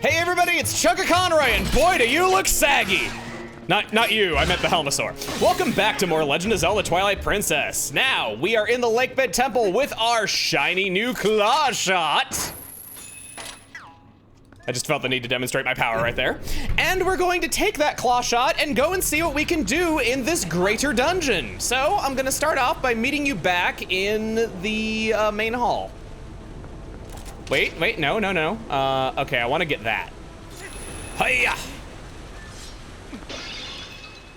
Hey everybody, it's Chugga Conroy, and boy do you look saggy! Not you, I meant the Helmasaur. Welcome back to more Legend of Zelda Twilight Princess. Now, we are in the Lakebed Temple with our shiny new Clawshot. I just felt the need to demonstrate my power right there. And we're going to take that Clawshot and go and see what we can do in this greater dungeon. So, I'm gonna start off by meeting you back in the main hall. Wait, no. Okay, I wanna get that. Hiya!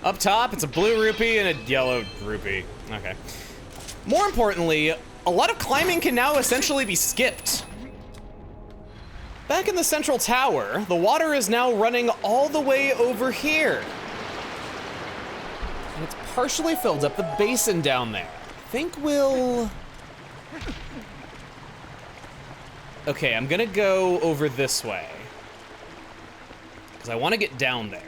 Up top, it's a blue rupee and a yellow rupee. Okay. More importantly, a lot of climbing can now essentially be skipped. Back in the central tower, the water is now running all the way over here. And it's partially filled up the basin down there. I think we'll... Okay, I'm gonna go over this way. Because I want to get down there.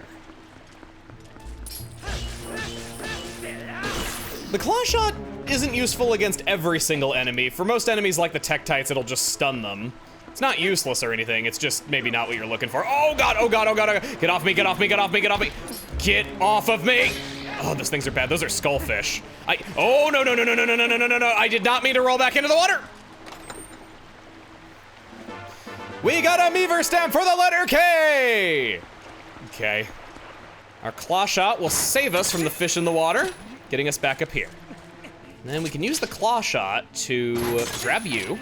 The Clawshot isn't useful against every single enemy. For most enemies like the Tektites, it'll just stun them. It's not useless or anything, it's just maybe not what you're looking for. Oh god, oh god, oh god, oh god. Get off me, get off me, get off me, get off me. Get off of me! Oh, those things are bad. Those are skullfish. Oh, no. I did not mean to roll back into the water. We got a Meaver stamp for the letter K! Okay. Our Clawshot will save us from the fish in the water, getting us back up here. And then we can use the Clawshot to grab you,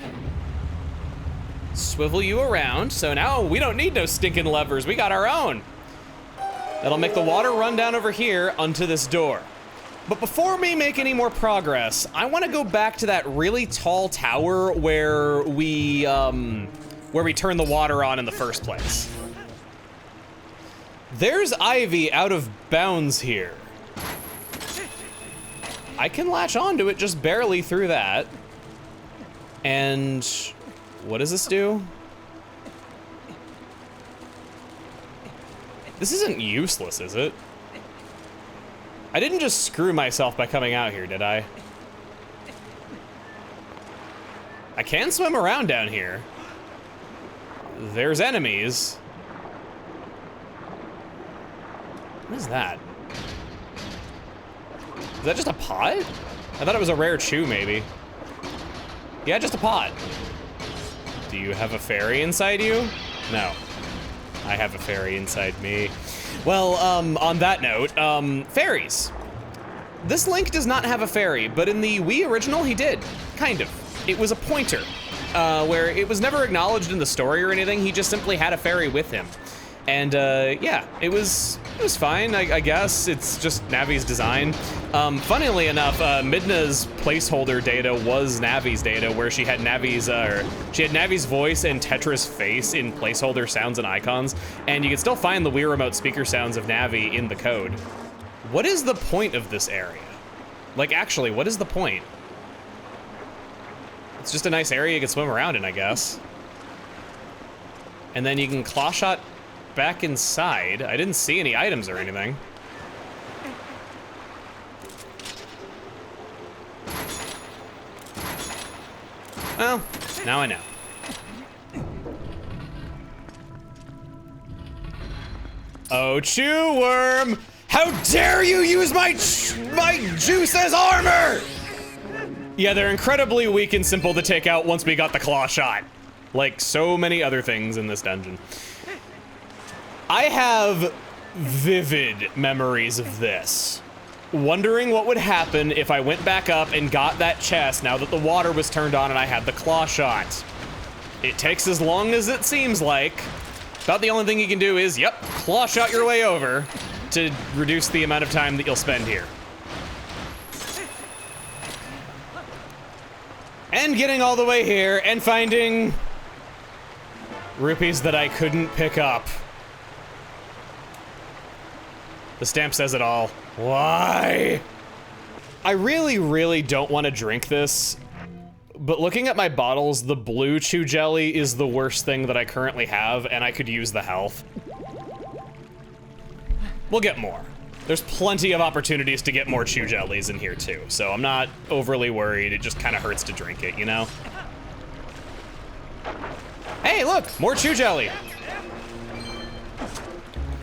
swivel you around, so now we don't need no stinking levers, we got our own. That'll make the water run down over here onto this door. But before we make any more progress, I wanna go back to that really tall tower where we turn the water on in the first place. There's Ivy out of bounds here. I can latch onto it just barely through that. And what does this do? This isn't useless, is it? I didn't just screw myself by coming out here, did I? I can swim around down here. There's enemies. What is that? Is that just a pod? I thought it was a rare chew, maybe. Yeah, just a pod. Do you have a fairy inside you? No. I have a fairy inside me. Well, on that note, fairies. This Link does not have a fairy, but in the Wii original, he did. Kind of. It was a pointer, where it was never acknowledged in the story or anything, he just simply had a fairy with him. And yeah, it was fine, I guess. It's just Navi's design. Funnily enough, Midna's placeholder data was Navi's data, where she had Navi's voice and Tetra's face in placeholder sounds and icons, and you can still find the Wii Remote speaker sounds of Navi in the code. What is the point of this area? Like, actually, what is the point? It's just a nice area you can swim around in, I guess. And then you can Clawshot back inside. I didn't see any items or anything. Well, now I know. Oh, chew worm! How dare you use my juice as armor! Yeah, they're incredibly weak and simple to take out once we got the Clawshot. Like so many other things in this dungeon. I have vivid memories of this. Wondering what would happen if I went back up and got that chest now that the water was turned on and I had the Clawshot. It takes as long as it seems like. About the only thing you can do is, yep, Clawshot your way over to reduce the amount of time that you'll spend here. And getting all the way here and finding rupees that I couldn't pick up. The stamp says it all. Why? I really don't want to drink this, but looking at my bottles, the blue chew jelly is the worst thing that I currently have, and I could use the health. We'll get more. There's plenty of opportunities to get more chew jellies in here too, so I'm not overly worried. It just kind of hurts to drink it, you know? Hey, look, more chew jelly.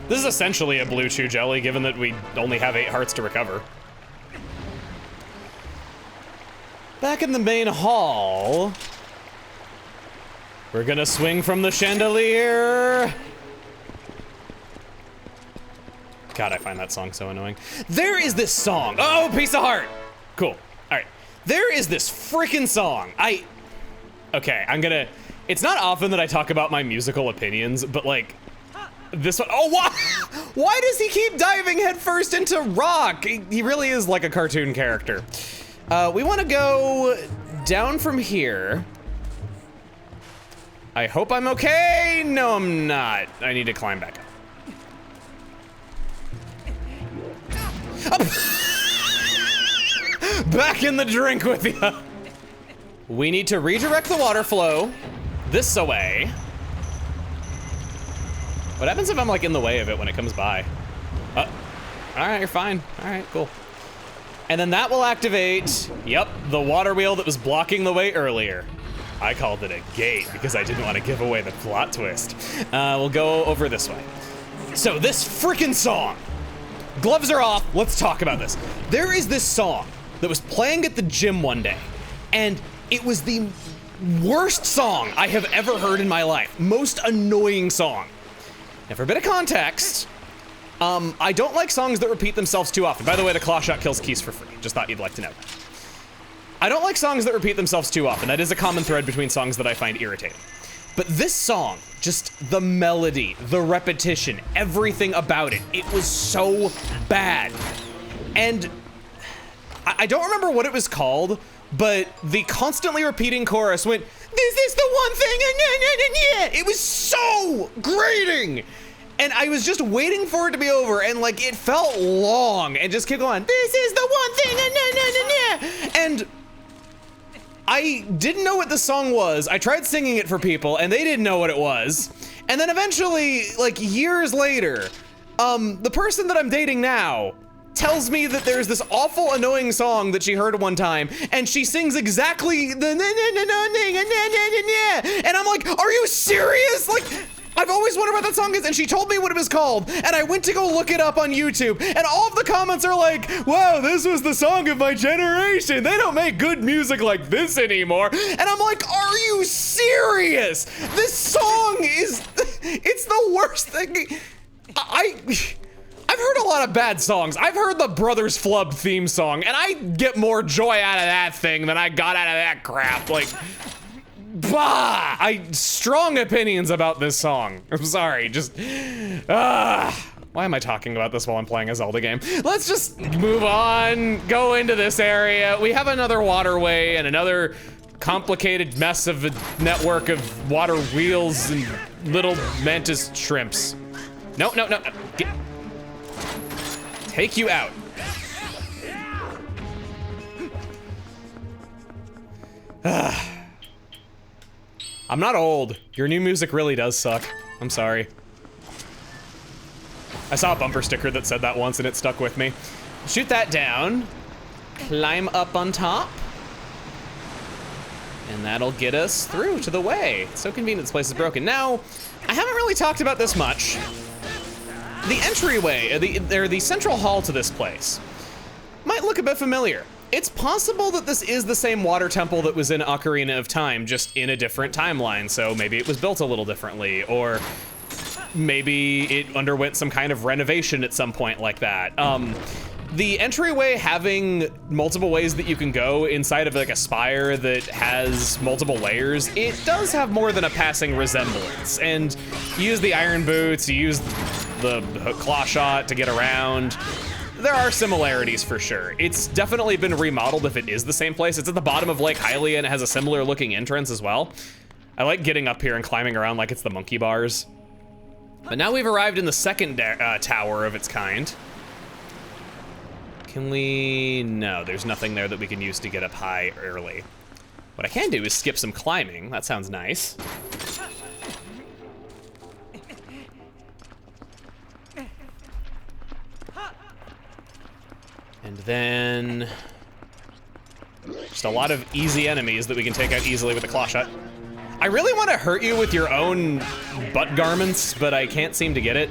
This is essentially a blue chew jelly, given that we only have 8 hearts to recover. Back in the main hall, we're gonna swing from the chandelier. God, I find that song so annoying. There is this song. Oh, piece of heart. Cool. All right. There is this freaking song. Okay, I'm gonna, it's not often that I talk about my musical opinions, but like, this one, oh, why does he keep diving headfirst into rock? He really is like a cartoon character. We wanna go down from here. I hope I'm okay. No, I'm not. I need to climb back up. Back in the drink with you. We need to redirect the water flow this way. What happens if I'm like in the way of it when it comes by? All right, you're fine. All right, cool. And then that will activate, yep, the water wheel that was blocking the way earlier. I called it a gate because I didn't want to give away the plot twist. We'll go over this way. So this freaking song, gloves are off, let's talk about this. There is this song that was playing at the gym one day, and it was the worst song I have ever heard in my life. Most annoying song. Now, for a bit of context, I don't like songs that repeat themselves too often. By the way, the Clawshot kills keys for free. Just thought you'd like to know that. I don't like songs that repeat themselves too often. That is a common thread between songs that I find irritating. But this song, just the melody, the repetition, everything about it, it was so bad. And I don't remember what it was called, but the constantly repeating chorus went, "This is the one thing," it was so grating. And I was just waiting for it to be over, and like it felt long, and just kept going, "This is the one thing," and I didn't know what the song was. I tried singing it for people, and they didn't know what it was. And then eventually, like years later, the person that I'm dating now tells me that there's this awful, annoying song that she heard one time, and she sings exactly the and I'm like, are you serious? Like, I've always wondered what that song is, and she told me what it was called, and I went to go look it up on YouTube, and all of the comments are like, wow, this was the song of my generation. They don't make good music like this anymore. And I'm like, are you serious? This song is, it's the worst thing. I've heard a lot of bad songs. I've heard the Brothers Flub theme song, and I get more joy out of that thing than I got out of that crap. Like, bah! Strong opinions about this song. I'm sorry, just, why am I talking about this while I'm playing a Zelda game? Let's just move on, go into this area. We have another waterway and another complicated mess of a network of water wheels and little mantis shrimps. No. Take you out. I'm not old. Your new music really does suck. I'm sorry. I saw a bumper sticker that said that once and it stuck with me. Shoot that down. Climb up on top. And that'll get us through to the way. It's so convenient this place is broken. Now, I haven't really talked about this much. The entryway, the central hall to this place might look a bit familiar. It's possible that this is the same water temple that was in Ocarina of Time, just in a different timeline. So maybe it was built a little differently, or maybe it underwent some kind of renovation at some point like that. The entryway having multiple ways that you can go inside of like a spire that has multiple layers, it does have more than a passing resemblance. And you use the iron boots, you use the Clawshot to get around. There are similarities for sure. It's definitely been remodeled if it is the same place. It's at the bottom of Lake Hylia and it has a similar looking entrance as well. I like getting up here and climbing around like it's the monkey bars. But now we've arrived in the second tower of its kind. Can we, no, there's nothing there that we can use to get up high early. What I can do is skip some climbing. That sounds nice. And then just a lot of easy enemies that we can take out easily with the Clawshot. I really want to hurt you with your own butt garments, but I can't seem to get it.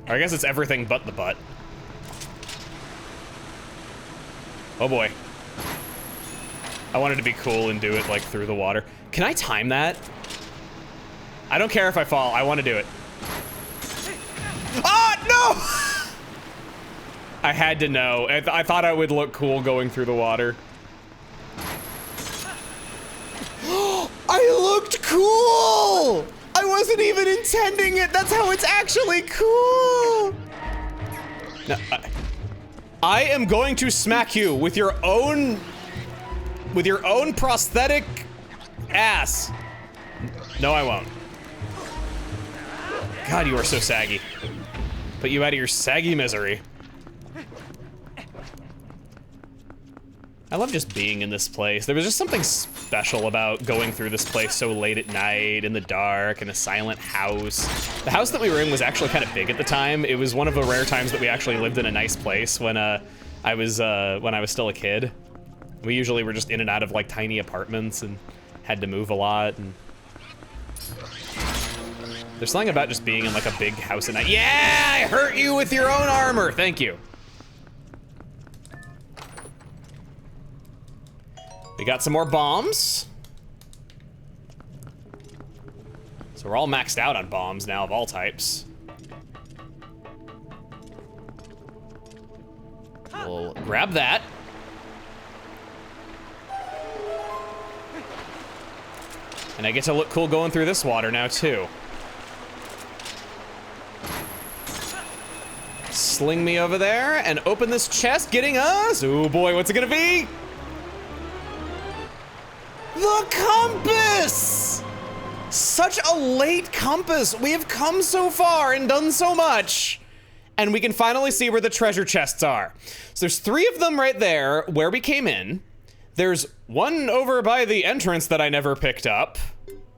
Or I guess it's everything but the butt. Oh boy. I wanted to be cool and do it like through the water. Can I time that? I don't care if I fall, I want to do it. Ah, no! I had to know. I thought I would look cool going through the water. I looked cool! I wasn't even intending it. That's how it's actually cool. No, I am going to smack you with your own prosthetic ass. No, I won't. God, you are so saggy. Put you out of your saggy misery. I love just being in this place. There was just something special about going through this place so late at night, in the dark, in a silent house. The house that we were in was actually kind of big at the time. It was one of the rare times that we actually lived in a nice place when I was still a kid. We usually were just in and out of like tiny apartments and had to move a lot. And there's something about just being in like a big house at night. Yeah, I hurt you with your own armor. Thank you. We got some more bombs. So we're all maxed out on bombs now of all types. We'll grab that. And I get to look cool going through this water now too. Sling me over there and open this chest, getting us. Oh boy, what's it gonna be? The compass! Such a late compass. We have come so far and done so much. And we can finally see where the treasure chests are. So there's 3 of them right there where we came in. There's one over by the entrance that I never picked up.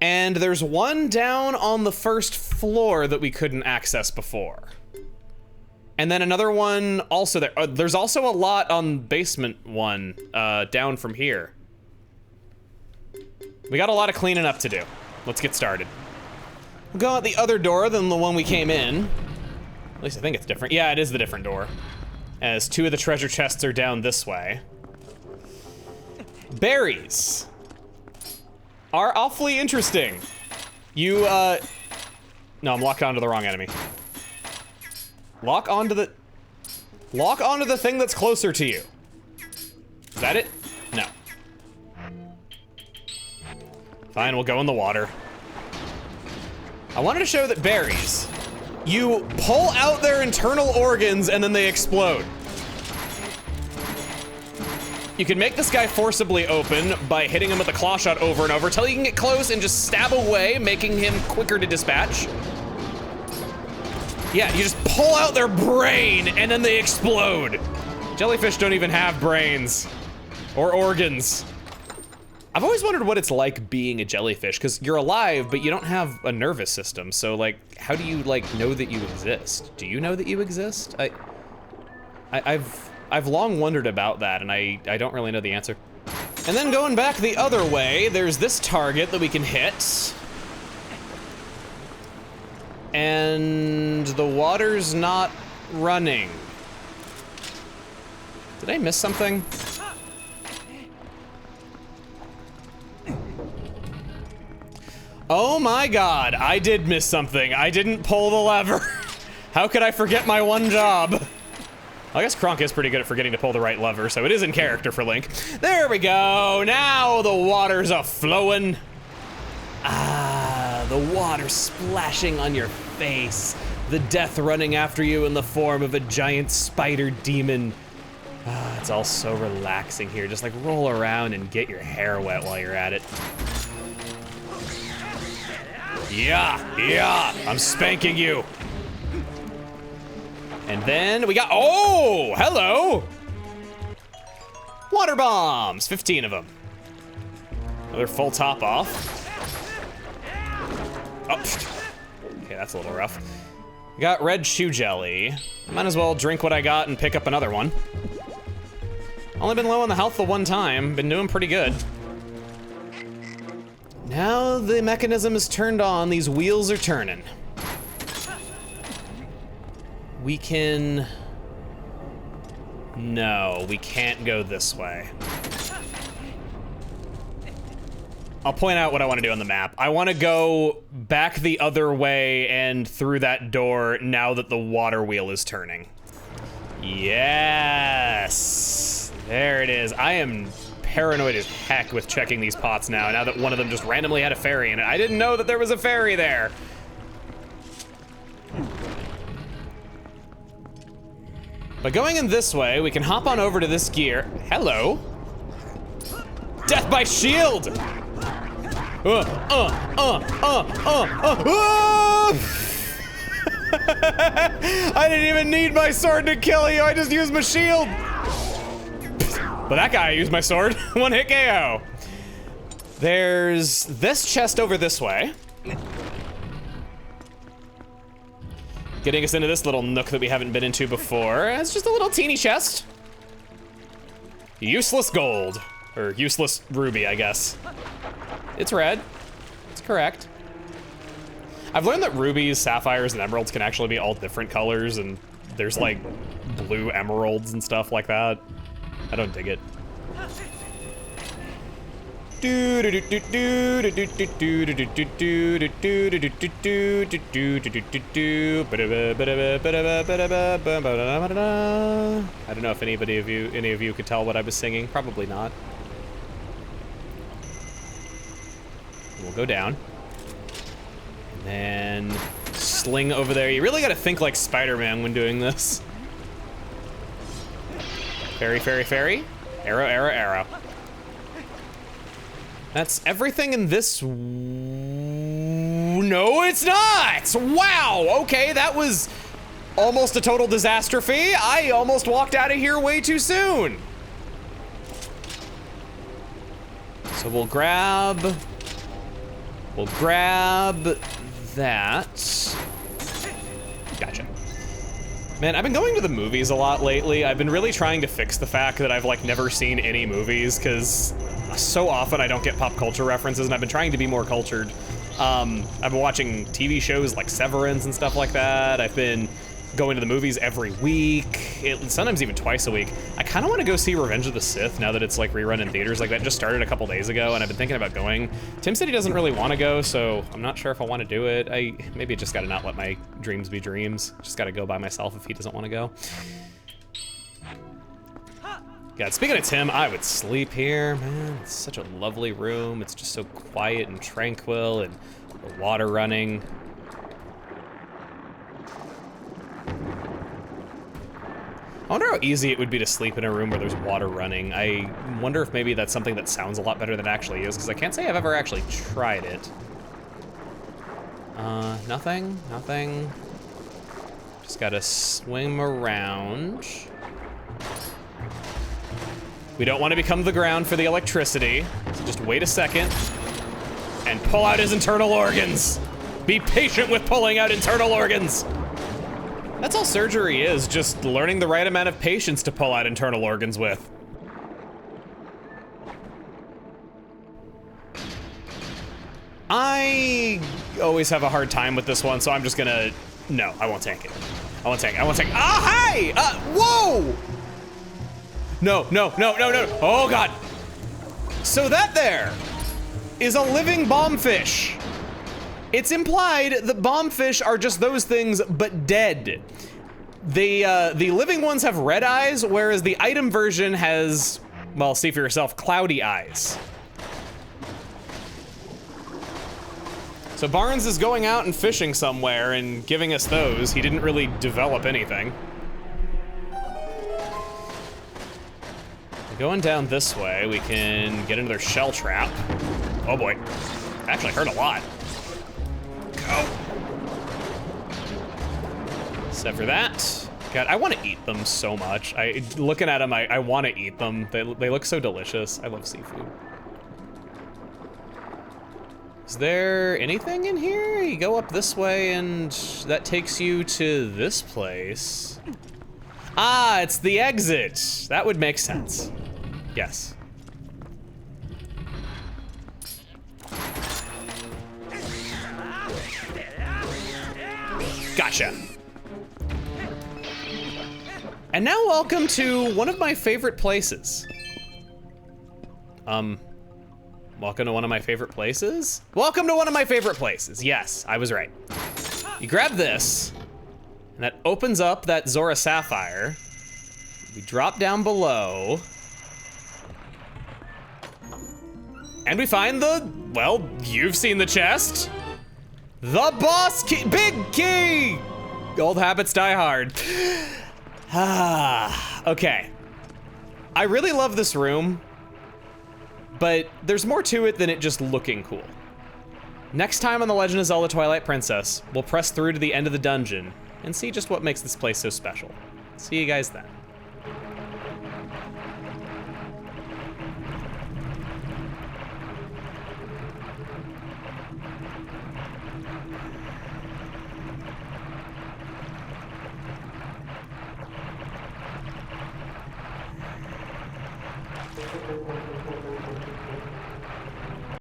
And there's one down on the first floor that we couldn't access before. And then another one also there. There's also a lot on basement 1 down from here. We got a lot of cleaning up to do. Let's get started. We'll go out the other door than the one we came in. At least I think it's different. Yeah, it is the different door. As 2 of the treasure chests are down this way. Berries are awfully interesting. You, no, I'm locked onto the wrong enemy. Lock onto the thing that's closer to you. Is that it? No. Fine, we'll go in the water. I wanted to show that berries, you pull out their internal organs and then they explode. You can make this guy forcibly open by hitting him with a Clawshot over and over till you can get close and just stab away, making him quicker to dispatch. Yeah, you just pull out their brain and then they explode. Jellyfish don't even have brains or organs. I've always wondered what it's like being a jellyfish, because you're alive, but you don't have a nervous system. So like, how do you like know that you exist? Do you know that you exist? I've long wondered about that, and I don't really know the answer. And then going back the other way, there's this target that we can hit. And the water's not running. Did I miss something? Oh my God, I did miss something. I didn't pull the lever. How could I forget my one job? I guess Kronk is pretty good at forgetting to pull the right lever, so it is in character for Link. There we go, now the water's a-flowing. Ah, the water splashing on your face. The death running after you in the form of a giant spider demon. Ah, it's all so relaxing here. Just like roll around and get your hair wet while you're at it. Yeah, I'm spanking you. And then we got, oh, hello. Water bombs, 15 of them. Another full top off. Oh, okay, that's a little rough. We got red shoe jelly. Might as well drink what I got and pick up another one. Only been low on the health the one time, been doing pretty good. Now the mechanism is turned on, these wheels are turning. We can... No, we can't go this way. I'll point out what I want to do on the map. I want to go back the other way and through that door now that the water wheel is turning. Yes! There it is. I am paranoid as heck with checking these pots now that one of them just randomly had a fairy in it. I didn't know that there was a fairy there. But going in this way, we can hop on over to this gear. Hello. Death by shield! I didn't even need my sword to kill you, I just used my shield. But that guy used my sword. One hit KO. There's this chest over this way. Getting us into this little nook that we haven't been into before. It's just a little teeny chest. Useless gold. Or useless ruby, I guess. It's red. It's correct. I've learned that rubies, sapphires, and emeralds can actually be all different colors, and there's like blue emeralds and stuff like that. I don't dig it. I don't know if any of you could tell what I was singing. Probably not. We'll go down. And sling over there. You really gotta think like Spider-Man when doing this. Fairy, fairy, fairy. Arrow, arrow, arrow. That's everything in this. No, it's not! Wow, okay, that was almost a total disaster fee. I almost walked out of here way too soon. So we'll grab that. Gotcha. Man, I've been going to the movies a lot lately. I've been really trying to fix the fact that I've like never seen any movies, because so often I don't get pop culture references, and I've been trying to be more cultured. I've been watching TV shows like Severance and stuff like that. I've been going to the movies every week, sometimes even twice a week. I kind of want to go see Revenge of the Sith now that it's like rerun in theaters. Like that just started a couple days ago, and I've been thinking about going. Tim said he doesn't really want to go, so I'm not sure if I want to do it. Maybe I just got to not let my dreams be dreams. Just got to go by myself if he doesn't want to go. God, speaking of Tim, I would sleep here, man. It's such a lovely room. It's just so quiet and tranquil, and the water running. I wonder how easy it would be to sleep in a room where there's water running. I wonder if maybe that's something that sounds a lot better than it actually is, because I can't say I've ever actually tried it. Nothing, nothing. Just gotta swim around. We don't want to become the ground for the electricity, so just wait a second and pull out his internal organs. Be patient with pulling out internal organs. That's all surgery is, just learning the right amount of patience to pull out internal organs with. I always have a hard time with this one, so I'm just gonna, no, I won't tank it. I won't tank it, I won't tank it. Ah, hey! Whoa! No, no, no, no, no, oh God. So that there is a living bombfish. It's implied that bombfish are just those things, but dead. The living ones have red eyes, whereas the item version has, well, see for yourself, cloudy eyes. So Barnes is going out and fishing somewhere and giving us those. He didn't really develop anything. Going down this way, we can get into their shell trap. Oh boy, actually hurt a lot. Go. Except for that. God, I want to eat them so much. Looking at them, I want to eat them. They look so delicious. I love seafood. Is there anything in here? You go up this way and that takes you to this place. Ah, it's the exit. That would make sense. Yes. Gotcha. And now welcome to one of my favorite places. Welcome to one of my favorite places? Welcome to one of my favorite places. Yes, I was right. You grab this, and that opens up that Zora Sapphire. We drop down below. And we find the, well, you've seen the chest. The boss key, big key! Old habits die hard. Okay. I really love this room, but there's more to it than it just looking cool. Next time on The Legend of Zelda Twilight Princess, we'll press through to the end of the dungeon and see just what makes this place so special. See you guys then.